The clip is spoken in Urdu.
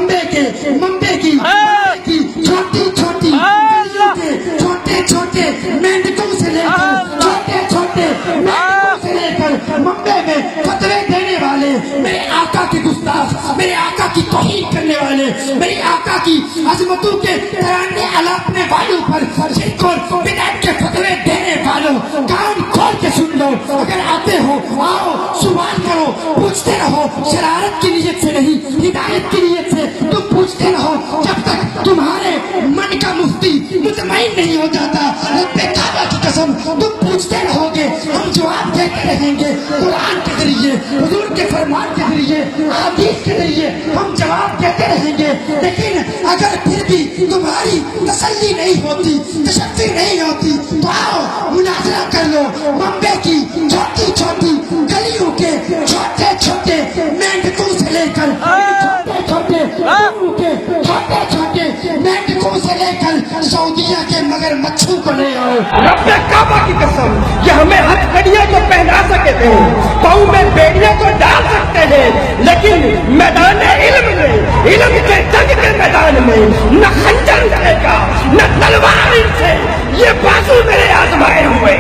ممبے کی چھوٹی چھوٹی چھوٹے چھوٹے مینڈکوں سے لے کر ممبے میں فتوے دینے والے، میرے آقا کے گستاخ، میرے آقا کی توہین کرنے والے، میرے آقا کی عظمتوں کے ترانے الاپنے والوں پر شرک اور بدعت کے فتوے دینے والوں، کان کھول کے سن لو، اگر آتے ہو آؤ، سوال کرو، پوچھتے رہو، شرارت کی نیت سے نہیں، ہدایت کی نیت سے تم پوچھتے رہو جب تک تمہارے من کا مفتی مطمئن نہیں ہو جاتا۔ رب کعبہ کی قسم تم پوچھتے رہو گے، ہم جواب دیتے رہیں گے، قرآن کے ذریعے، حضور کے فرمان کے ذریعے، حدیث کے ذریعے ہم جواب دیتے رہیں گے، لیکن اگر پھر بھی تمہاری تسلی نہیں ہوتی، تشفی نہیں ہوتی، تو آؤ مناظرہ کر لو۔ ممبے کی چھوٹی چھوٹی گلیوں کے چھوٹے چھوٹے مینڈکوں سے لے کر چھوٹے چھوٹے مینڈکوں سے لے کر سعودیہ کے مگر مچھو کو لے آؤ۔ رب کعبہ کی قسم، یہ ہمیں ہتھکڑیوں کو پہنا سکتے ہیں، پاؤں میں بیڑیوں کو ڈال سکتے ہیں، لیکن میدان علم میں، علم کے جنگ کے میدان میں نہ خنجر چلے گا نہ تلوار سے، یہ بازو میرے آزمائے ہوئے